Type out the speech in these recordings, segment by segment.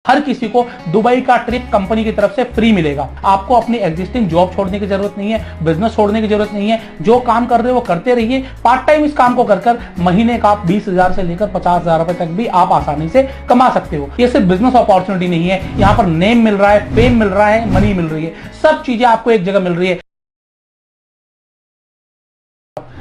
हर किसी को दुबई का ट्रिप कंपनी की तरफ से फ्री मिलेगा। आपको अपनी एग्जिस्टिंग जॉब छोड़ने की जरूरत नहीं है, बिजनेस छोड़ने की जरूरत नहीं है। जो काम कर रहे हो वो करते रहिए। पार्ट टाइम इस काम को कर महीने का 20,000 से लेकर 50,000 रुपए तक भी आप आसानी से कमा सकते हो। ये सिर्फ बिजनेस अपॉर्चुनिटी नहीं है, यहाँ पर नेम मिल रहा है, फेम मिल रहा है, मनी मिल रही है, सब चीजें आपको एक जगह मिल रही है।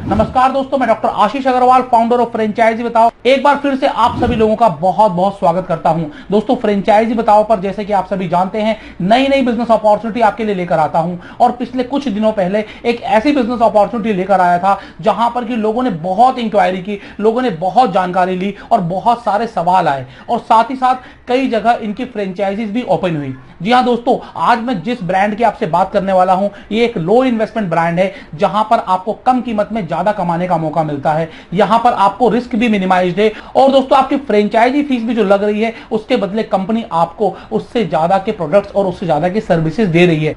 नमस्कार दोस्तों, मैं doctor Ashish Agarwal, founder of franchise Batao, एक बार फिर से आप सभी लोगों का बहुत बहुत स्वागत करता हूं। दोस्तों, फ्रेंचाइजी बताओ पर जैसे कि आप सभी जानते हैं, नई नई बिजनेस अपॉर्चुनिटी आपके लिए लेकर आता हूं। और पिछले कुछ दिनों पहले एक ऐसी बिजनेस अपॉर्चुनिटी लेकर आया था जहां पर कि लोगों ने बहुत इंक्वायरी की, लोगों ने बहुत जानकारी ली और बहुत सारे सवाल आए, और साथ ही साथ कई जगह इनकी फ्रेंचाइजीज भी ओपन हुई। जी हाँ दोस्तों, आज मैं जिस ब्रांड की आपसे बात करने वाला हूं, ये एक लो इन्वेस्टमेंट ब्रांड है जहां पर आपको कम कीमत में ज्यादा कमाने का मौका मिलता है। यहां पर आपको रिस्क भी मिनिमाइज्ड है, और दोस्तों आपकी फ्रेंचाइजी फीस भी जो लग रही है उसके बदले कंपनी आपको उससे ज्यादा के प्रोडक्ट्स और उससे ज्यादा की सर्विसेज दे रही है।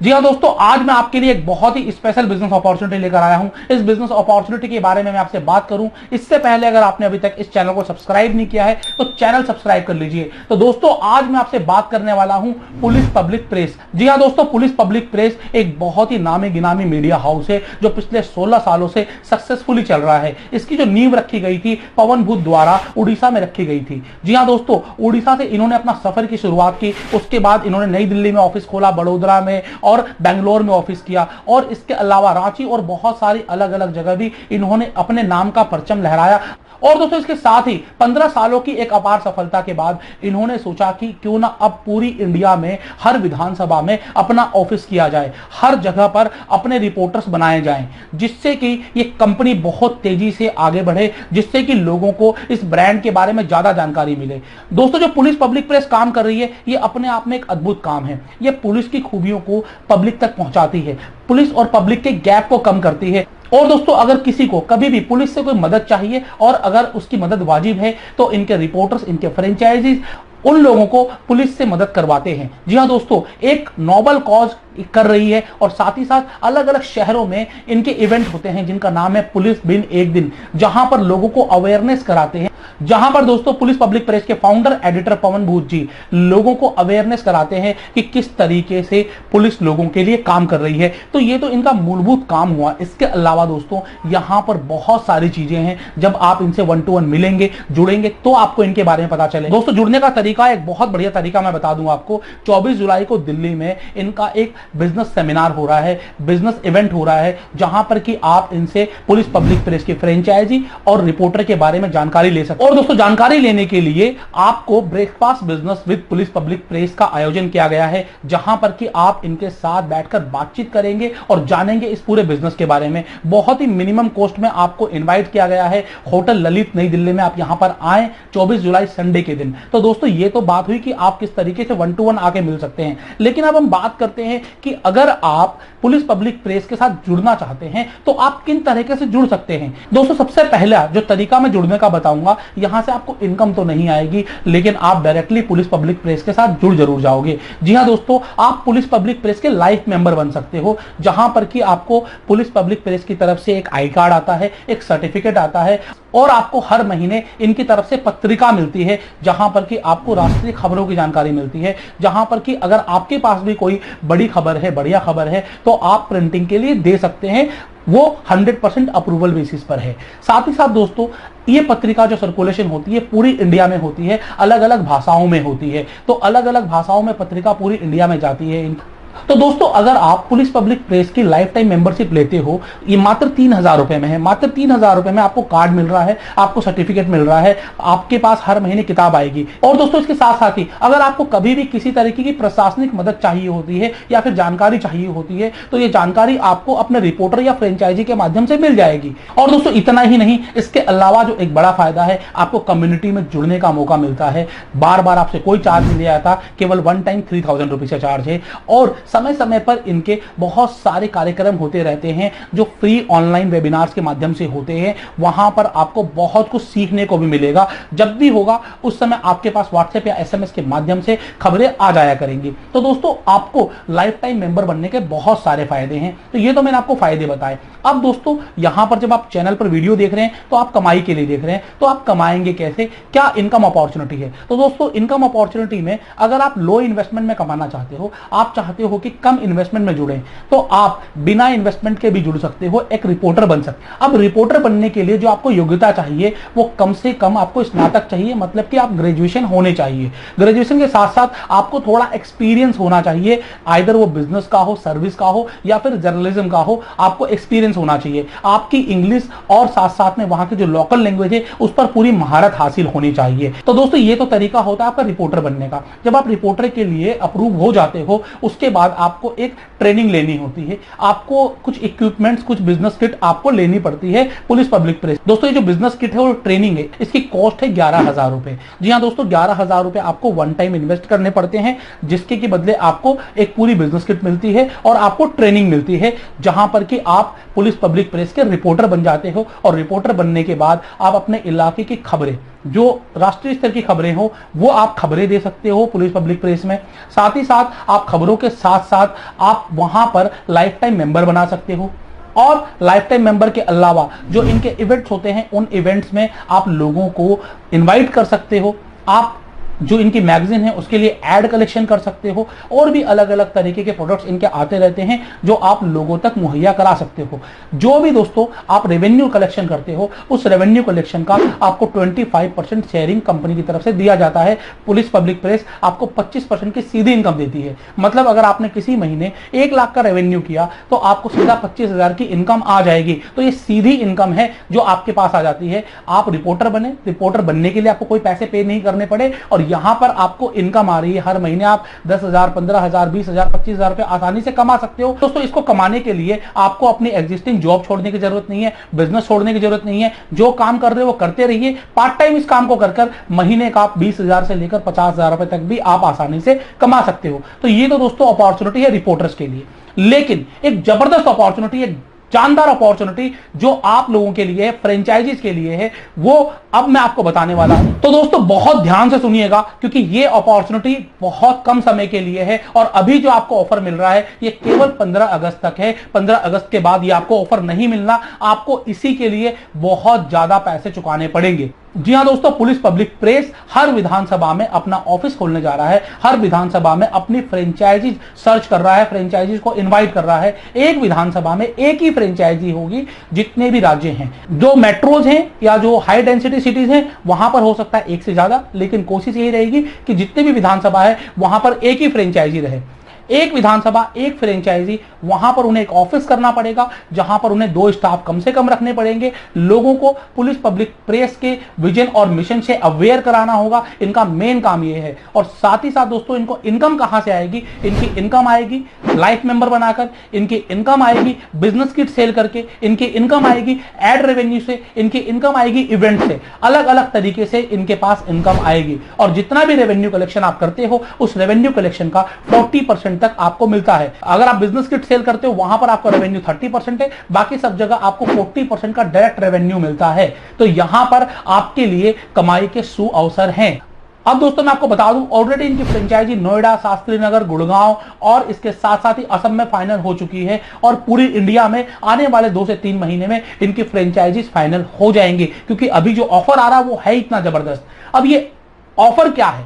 जी हाँ दोस्तों, आज मैं आपके लिए एक बहुत ही स्पेशल बिजनेस अपॉर्चुनिटी लेकर आया हूं। इस बिजनेस अपॉर्चुनिटी के बारे में मैं आपसे बात करूं इससे पहले अगर आपने अभी तक इस चैनल को सब्सक्राइब नहीं किया है तो चैनल सब्सक्राइब कर लीजिए। तो दोस्तों, आज मैं आपसे बात करने वाला हूं पुलिस पब्लिक प्रेस। जी हाँ दोस्तों, पुलिस पब्लिक प्रेस एक बहुत ही नामी गिनामी मीडिया हाउस है जो पिछले 16 सालों से सक्सेसफुली चल रहा है। इसकी जो नींव रखी गई थी पवन भूत द्वारा उड़ीसा में रखी गई थी। जी हाँ दोस्तों, उड़ीसा से इन्होंने अपना सफर की शुरुआत की। उसके बाद इन्होंने नई दिल्ली में ऑफिस खोला, बड़ोदरा में और बेंगलोर में ऑफिस किया, और इसके अलावा रांची और बहुत सारी अलग अलग जगह भी इन्होंने अपने नाम का परचम लहराया। और दोस्तों, इसके साथ ही 15 सालों की एक अपार सफलता के बाद इन्होंने सोचा कि क्यों ना अब पूरी इंडिया में हर विधानसभा में अपना ऑफिस किया जाए, हर जगह पर अपने रिपोर्टर्स बनाए जाएं, जिससे कि ये कंपनी बहुत तेजी से आगे बढ़े, जिससे कि लोगों को इस ब्रांड के बारे में ज्यादा जानकारी मिले। दोस्तों, जो पुलिस पब्लिक प्रेस काम कर रही है ये अपने आप में एक अद्भुत काम है। ये पुलिस की खूबियों को पब्लिक तक पहुंचाती है, पुलिस और पब्लिक के गैप को कम करती है। और दोस्तों, अगर किसी को कभी भी पुलिस से कोई मदद चाहिए और अगर उसकी मदद वाजिब है तो इनके रिपोर्टर्स, इनके फ्रेंचाइजीज उन लोगों को पुलिस से मदद करवाते हैं। जी हाँ दोस्तों, एक नोबल कॉज कर रही है, और साथ ही साथ अलग अलग शहरों में इनके इवेंट होते हैं जिनका नाम है पुलिस बिन एक दिन, जहां पर लोगों को अवेयरनेस कराते हैं, जहां पर दोस्तों पुलिस पब्लिक प्रेस के फाउंडर एडिटर पवन भूत जी लोगों को अवेयरनेस कराते हैं कि किस तरीके से पुलिस लोगों के लिए काम कर रही है। तो ये तो इनका मूलभूत काम हुआ। इसके अलावा दोस्तों यहां पर बहुत सारी चीजें हैं, जब आप इनसे 1 to 1 मिलेंगे, जुड़ेंगे तो आपको इनके बारे में पता चले। दोस्तों, जुड़ने का तरीका एक बहुत बढ़िया तरीका मैं बता दूं आपको। 24 जुलाई को दिल्ली में इनका एक बिजनेस सेमिनार हो रहा है, बिजनेस इवेंट हो रहा है, जहां पर कि आप इनसे पुलिस पब्लिक प्रेस की फ्रेंचाइजी और रिपोर्टर के बारे में जानकारी ले सकते हैं। और दोस्तों, जानकारी लेने के लिए आपको breakfast business with police public press का आयोजन किया गया है, जहां पर कि आप इनके साथ बैठकर बातचीत करेंगे और जानेंगे इस पूरे बिजनेस के बारे में। बहुत ही मिनिमम कॉस्ट में आपको इनवाइट किया गया है होटल ललित नई दिल्ली में। आप यहां पर आए 24 जुलाई संडे के दिन। तो दोस्तों, ये तो बात हुई कि आप किस तरीके से 1 to 1 आके मिल सकते हैं, लेकिन अब हम बात करते हैं कि अगर आप पुलिस पब्लिक प्रेस के साथ जुड़ना चाहते हैं तो आप किन तरीके से जुड़ सकते हैं। दोस्तों, सबसे पहला जो तरीका मैं जुड़ने का बताऊंगा, यहां से आपको इनकम तो नहीं आएगी, लेकिन आप डायरेक्टली पुलिस पब्लिक प्रेस के साथ जुड़ जरूर जाओगे। जी हां दोस्तों, आप पुलिस पब्लिक प्रेस के लाइफ मेंबर बन सकते हो, जहां पर कि आपको पुलिस पब्लिक प्रेस की तरफ से एक आई कार्ड आता है, एक सर्टिफिकेट आता है, और आपको हर महीने इनकी तरफ से पत्रिका मिलती है, जहां पर कि आपको राष्ट्रीय खबरों की जानकारी मिलती है, जहां पर कि अगर आपके पास भी कोई बड़ी खबर है, बढ़िया खबर है, तो आप प्रिंटिंग के लिए दे सकते हैं। वो 100% अप्रूवल बेसिस पर है। साथ ही साथ दोस्तों, ये पत्रिका जो सर्कुलेशन होती है पूरी इंडिया में होती है, अलग अलग भाषाओं में होती है। तो अलग अलग भाषाओं में पत्रिका पूरी इंडिया में जाती है। तो दोस्तों, अगर आप पुलिस पब्लिक प्रेस की लाइफ टाइम मेंबरशिप लेते हो, ये मात्र 3,000 रुपए में है। मात्र 3,000 रुपए में आपको कार्ड मिल रहा है, आपको सर्टिफिकेट मिल रहा है, आपके पास हर महीने किताब आएगी। और दोस्तों, इसके साथ साथ ही अगर आपको कभी भी किसी तरीके की प्रशासनिक मदद चाहिए होती है या फिर जानकारी चाहिए होती है, तो ये जानकारी आपको अपने रिपोर्टर या फ्रेंचाइजी के माध्यम से मिल जाएगी। और दोस्तों, इतना ही नहीं, इसके अलावा जो एक बड़ा फायदा है, आपको कम्युनिटी में जुड़ने का मौका मिलता है। बार बार आपसे कोई चार्ज नहीं लिया जाता, केवल 1 टाइम 3,000 रुपीज का चार्ज है। और समय समय पर इनके बहुत सारे कार्यक्रम होते रहते हैं जो फ्री ऑनलाइन वेबिनार्स के माध्यम से होते हैं। वहां पर आपको बहुत कुछ सीखने को भी मिलेगा। जब भी होगा उस समय आपके पास व्हाट्सएप या एसएमएस के माध्यम से खबरें आ जाया करेंगी। तो दोस्तों, आपको लाइफ टाइम मेंबर बनने के बहुत सारे फायदे हैं। तो ये तो मैंने आपको फायदे बताए। अब दोस्तों, यहां पर जब आप चैनल पर वीडियो देख रहे हैं तो आप कमाई के लिए देख रहे हैं, तो आप कमाएंगे कैसे, क्या इनकम अपॉर्चुनिटी है। तो दोस्तों, इनकम अपॉर्चुनिटी में अगर आप लो इन्वेस्टमेंट में कमाना चाहते हो, आप चाहते हो कि कम इन्वेस्टमेंट में जुड़े, तो आप बिना इन्वेस्टमेंट के भी जुड़ सकते हो, एक रिपोर्टर बन सकते हो। अब रिपोर्टर बनने के लिए जो आपको योग्यता चाहिए वो कम से कम आपको स्नातक चाहिए, मतलब कि आप ग्रेजुएशन होने चाहिए। ग्रेजुएशन के साथ साथ आपको थोड़ा एक्सपीरियंस होना चाहिए, आइदर वो बिजनेस का हो, सर्विस का हो या फिर जर्नलिज्म का हो, आपको एक्सपीरियंस होना चाहिए। आपकी इंग्लिश और साथ साथ में वहां की जो लोकल लैंग्वेज है उस पर पूरी महारत हासिल होनी चाहिए। तो दोस्तों, ये तो तरीका होता है आपका रिपोर्टर बनने का। जब आप रिपोर्टर के लिए अप्रूव हो जाते हो, उसके बाद आपको एक ट्रेनिंग लेनी होती है। आपको कुछ इक्विपमेंट्स, कुछ बिजनेस किट आपको लेनी पड़ती है पुलिस पब्लिक प्रेस। दोस्तों, ये जो बिजनेस किट है और ट्रेनिंग है, इसकी कॉस्ट है 11,000 रुपए। जी हाँ दोस्तों, 11,000 रुपए आपको वन टाइम इन्वेस्ट करने पड़ते हैं, जिसके के बदले आपको एक पूरी बिजनेस किट मिलती है और आपको ट्रेनिंग मिलती है, जहां पर कि आप पुलिस पब्लिक प्रेस के रिपोर्टर बन जाते हो। और रिपोर्टर बनने के बाद आप अपने इलाके की खबरें, जो राष्ट्रीय स्तर की खबरें हो, वो आप खबरें दे सकते हो पुलिस पब्लिक प्रेस में। साथ ही साथ आप खबरों के साथ साथ आप वहां पर लाइफ टाइम मेंबर बना सकते हो। और लाइफ टाइम मेंबर के अलावा जो इनके इवेंट्स होते हैं, उन इवेंट्स में आप लोगों को इनवाइट कर सकते हो। आप जो इनकी मैगजीन है उसके लिए एड कलेक्शन कर सकते हो, और भी अलग अलग तरीके के प्रोडक्ट्स इनके आते रहते हैं जो आप लोगों तक मुहैया करा सकते हो। जो भी दोस्तों आप रेवेन्यू कलेक्शन करते हो, उस रेवेन्यू कलेक्शन का आपको 25% शेयरिंग कंपनी की तरफ से दिया जाता है। पुलिस पब्लिक प्रेस आपको 25% की सीधी इनकम देती है। मतलब अगर आपने किसी महीने 1 लाख का रेवेन्यू किया तो आपको सीधा 25,000 की इनकम आ जाएगी। तो ये सीधी इनकम है जो आपके पास आ जाती है। आप रिपोर्टर बने, रिपोर्टर बनने के लिए आपको कोई पैसे पे नहीं करने पड़े, और यहां पर आपको इनकम आ रही है। हर महीने आप 10,000, 15,000, 20,000, 25,000 रुपए आसानी से कमा सकते हो। दोस्तों, इसको कमाने के लिए आपको अपनी एग्जिस्टिंग जॉब छोड़ने की जरूरत नहीं है, बिजनेस छोड़ने की जरूरत नहीं है। जो काम कर रहे हो वो करते रहिए। पार्ट टाइम इस काम को कर महीने का आप 20,000 से लेकर 50,000 रुपए तक भी आप आसानी से कमा सकते हो। तो ये तो दोस्तों अपॉर्चुनिटी है रिपोर्टर्स के लिए। लेकिन एक जबरदस्त अपॉर्चुनिटी है, शानदार अपॉर्चुनिटी जो आप लोगों के लिए, फ्रेंचाइजीज के लिए है, वो अब मैं आपको बताने वाला हूं। तो दोस्तों, बहुत ध्यान से सुनिएगा, क्योंकि ये अपॉर्चुनिटी बहुत कम समय के लिए है। और अभी जो आपको ऑफर मिल रहा है ये केवल 15 अगस्त तक है। 15 अगस्त के बाद ये आपको ऑफर नहीं मिलना। आपको इसी के लिए बहुत ज्यादा पैसे चुकाने पड़ेंगे। जी हां दोस्तों, पुलिस पब्लिक प्रेस हर विधानसभा में अपना ऑफिस खोलने जा रहा है। हर विधानसभा में अपनी फ्रेंचाइजी सर्च कर रहा है, फ्रेंचाइजीज को इनवाइट कर रहा है। एक विधानसभा में एक ही फ्रेंचाइजी होगी, जितने भी राज्य हैं। जो मेट्रोज हैं या जो हाई डेंसिटी सिटीज हैं, वहां पर हो सकता है एक से ज्यादा, लेकिन कोशिश यही रहेगी कि जितने भी विधानसभा है वहां पर एक ही फ्रेंचाइजी रहे। एक विधानसभा, एक फ्रेंचाइजी, वहां पर उन्हें एक ऑफिस करना पड़ेगा, जहां पर उन्हें 2 स्टाफ कम से कम रखने पड़ेंगे। लोगों को पुलिस पब्लिक प्रेस के विजन और मिशन से अवेयर कराना होगा। इनका मेन काम यह है। और साथ ही साथ दोस्तों, इनको इनकम कहां से आएगी? इनकी इनकम आएगी लाइफ मेंबर बनाकर, इनकी इनकम आएगी बिजनेस किट सेल करके, इनकी इनकम आएगी एड रेवेन्यू से, इनकी इनकम आएगी इवेंट से। अलग अलग तरीके से इनके पास इनकम आएगी। और जितना भी रेवेन्यू कलेक्शन आप करते हो, उस रेवेन्यू कलेक्शन का 40% तक आपको मिलता है। अगर आप बिजनेस किट सेल करते हो, वहां पर आपका रेवेन्यू 30% है, बाकी सब जगह आपको 40% का डायरेक्ट रेवेन्यू मिलता है। तो यहां पर आपके लिए कमाई के सु अवसर हैं। अब दोस्तों, मैं आपको बता दूं, ऑलरेडी इनकी फ्रेंचाइजी नोएडा, शास्त्री नगर, गुड़गांव और इसके साथ साथ ही असम में फाइनल हो चुकी है। और पूरी इंडिया में आने वाले 2 से 3 महीने में इनकी फ्रेंचाइजीज फाइनल हो जाएंगी, क्योंकि अभी जो ऑफर आ रहा है वो है इतना जबरदस्त। अब ये ऑफर क्या है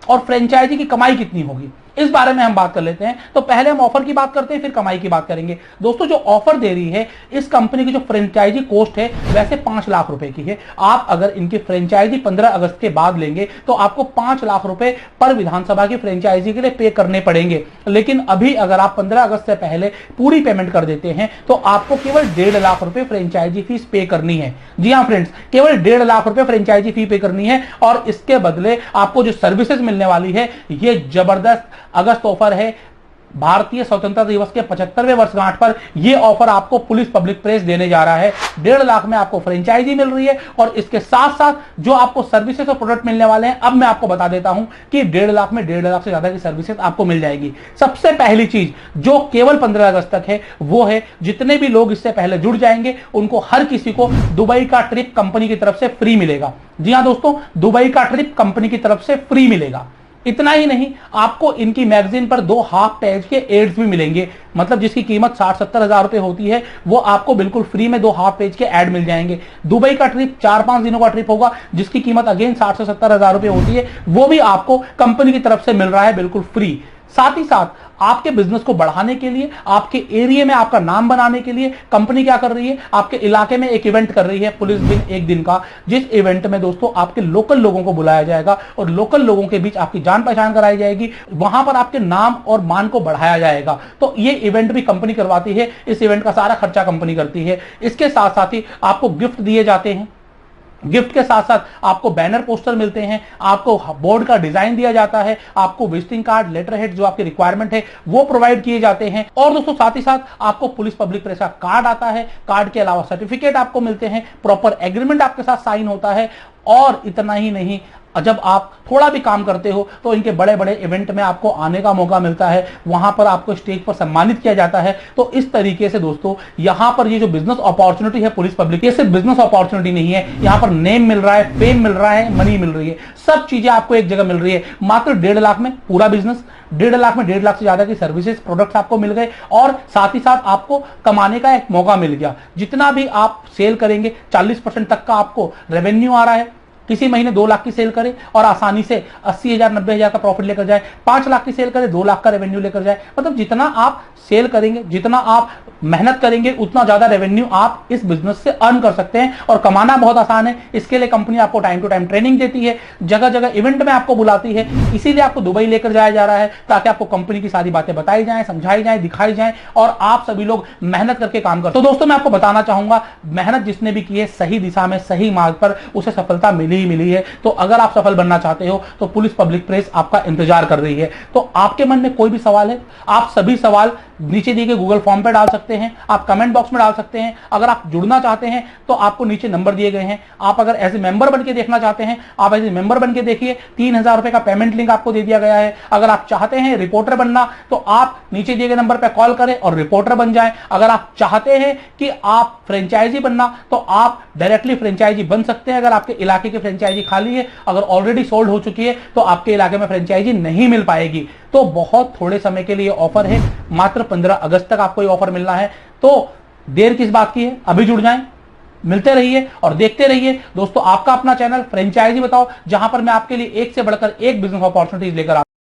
और फ्रेंचाइजी की कमाई कितनी होगी, इस बारे में हम बात कर लेते हैं। तो पहले हम ऑफर की बात करते हैं, फिर कमाई की बात करेंगे। दोस्तों, जो ऑफर दे रही है इस कंपनी की, जो फ्रेंचाइजी कॉस्ट है वैसे 5 लाख रुपए की है। आप अगर इनकी फ्रेंचाइजी 15 अगस्त के बाद लेंगे तो आपको 5 लाख रुपए पर विधानसभा की फ्रेंचाइजी के लिए पे करने पड़ेंगे। लेकिन अभी अगर आप 15 अगस्त से पहले पूरी पेमेंट कर देते हैं तो आपको केवल 1.5 लाख रुपए फ्रेंचाइजी फीस पे करनी है। जी हाँ फ्रेंड्स, केवल 1.5 लाख रुपए फ्रेंचाइजी फी पे करनी है। और इसके बदले आपको जो सर्विसेज मिलने वाली है, ये जबरदस्त अगस्त ऑफर है। भारतीय स्वतंत्रता दिवस के 75वें वर्षगांठ पर यह ऑफर आपको पुलिस पब्लिक प्रेस देने जा रहा है। 1.5 लाख में आपको फ्रेंचाइजी मिल रही है और इसके साथ साथ जो आपको सर्विसेज और प्रोडक्ट मिलने वाले हैं, अब मैं आपको बता देता हूं कि 1.5 लाख में 1.5 लाख से ज्यादा की सर्विसेज आपको मिल जाएगी। सबसे पहली चीज जो केवल 15 अगस्त तक है वो है जितने भी लोग इससे पहले जुड़ जाएंगे उनको हर किसी को दुबई का ट्रिप कंपनी की तरफ से फ्री मिलेगा। जी हां दोस्तों, दुबई का ट्रिप कंपनी की तरफ से फ्री मिलेगा। इतना ही नहीं, आपको इनकी मैगजीन पर 2 हाफ पेज के एड्स भी मिलेंगे। मतलब जिसकी कीमत 60-70 हजार रुपए होती है वो आपको बिल्कुल फ्री में 2 हाफ पेज के ऐड मिल जाएंगे। दुबई का ट्रिप 4-5 दिनों का ट्रिप होगा जिसकी कीमत अगेन 60 से 70 हजार रुपए होती है, वो भी आपको कंपनी की तरफ से मिल रहा है बिल्कुल फ्री। साथ ही साथ आपके बिजनेस को बढ़ाने के लिए, आपके एरिया में आपका नाम बनाने के लिए कंपनी क्या कर रही है, आपके इलाके में एक इवेंट कर रही है पुलिस दिन 1 दिन का, जिस इवेंट में दोस्तों आपके लोकल लोगों को बुलाया जाएगा और लोकल लोगों के बीच आपकी जान पहचान कराई जाएगी। वहां पर आपके नाम और मान को बढ़ाया जाएगा। तो ये इवेंट भी कंपनी करवाती है, इस इवेंट का सारा खर्चा कंपनी करती है। इसके साथ साथ ही आपको गिफ्ट दिए जाते हैं। गिफ्ट के साथ साथ आपको बैनर पोस्टर मिलते हैं, आपको बोर्ड का डिजाइन दिया जाता है, आपको विजिटिंग कार्ड, लेटर हेड जो आपकी रिक्वायरमेंट है वो प्रोवाइड किए जाते हैं। और दोस्तों साथ ही साथ आपको पुलिस पब्लिक प्रेस का कार्ड आता है। कार्ड के अलावा सर्टिफिकेट आपको मिलते हैं, प्रॉपर एग्रीमेंट आपके साथ साइन होता है। और इतना ही नहीं, जब आप थोड़ा भी काम करते हो तो इनके बड़े बड़े इवेंट में आपको आने का मौका मिलता है, वहां पर आपको स्टेज पर सम्मानित किया जाता है। तो इस तरीके से दोस्तों यहां पर ये जो बिजनेस अपॉर्चुनिटी है पुलिस पब्लिक, ये सिर्फ बिजनेस अपॉर्चुनिटी नहीं है, यहां पर नेम मिल रहा है, फेम मिल रहा है, मनी मिल रही है, सब चीजें आपको एक जगह मिल रही है। मात्र 1.5 लाख में पूरा बिजनेस, 1.5 लाख में 1.5 लाख से ज्यादा की सर्विसेज प्रोडक्ट्स आपको मिल गए और साथ ही साथ आपको कमाने का एक मौका मिल गया। जितना भी आप सेल करेंगे 40% तक का आपको रेवेन्यू आ रहा है। किसी महीने 2 लाख की सेल करे और आसानी से 80,000 90,000 का प्रॉफिट लेकर जाए, 5 लाख की सेल करे 2 लाख का रेवेन्यू लेकर जाए। मतलब जितना आप सेल करेंगे, जितना आप मेहनत करेंगे, उतना ज्यादा रेवेन्यू आप इस बिजनेस से अर्न कर सकते हैं। और कमाना बहुत आसान है। इसके लिए कंपनी आपको टाइम टू टाइम ट्रेनिंग देती है, जगह जगह इवेंट में आपको बुलाती है। इसीलिए आपको दुबई लेकर जाया जा रहा है ताकि आपको कंपनी की सारी बातें बताई जाएं, समझाई जाएं, दिखाई जाएं और आप सभी लोग मेहनत करके काम कर। तो दोस्तों मैं आपको बताना चाहूंगा, मेहनत जिसने भी की है सही दिशा में, सही मार्ग पर, उसे सफलता मिली है। तो अगर आप सफल बनना चाहते हो तो पुलिस पब्लिक प्रेस आपका इंतजार कर रही है। तो आपके मन में कोई भी सवाल है, आप सभी सवाल नीचे दिए गए गूगल फॉर्म पे डाल सकते हैं, आप कमेंट बॉक्स में डाल सकते हैं। अगर आप जुड़ना चाहते हैं तो आपको नीचे नंबर दिए गए हैं। आप अगर एज ए मेंबर बनके देखना चाहते हैं, आप एज ए मेंबर बनके देखिए। 3,000 रुपए का पेमेंट लिंक आपको दे दिया गया है। अगर आप चाहते हैं रिपोर्टर बनना तो आप नीचे दिए गए नंबर पर कॉल करें और रिपोर्टर बन जाएं। अगर आप चाहते हैं कि आप फ्रेंचाइजी बनना तो आप डायरेक्टली फ्रेंचाइजी बन सकते हैं। अगर आपके इलाके की फ्रेंचाइजी खाली है, अगर ऑलरेडी सोल्ड हो चुकी है तो आपके इलाके में फ्रेंचाइजी नहीं मिल पाएगी। तो बहुत थोड़े समय के लिए ऑफर है, मात्र 15 अगस्त तक आपको ये ऑफर मिलना है। तो देर किस बात की है, अभी जुड़ जाएं, मिलते रहिए और देखते रहिए दोस्तों आपका अपना चैनल फ्रेंचाइजी बताओ, जहां पर मैं आपके लिए एक से बढ़कर एक बिजनेस अपॉर्चुनिटीज लेकर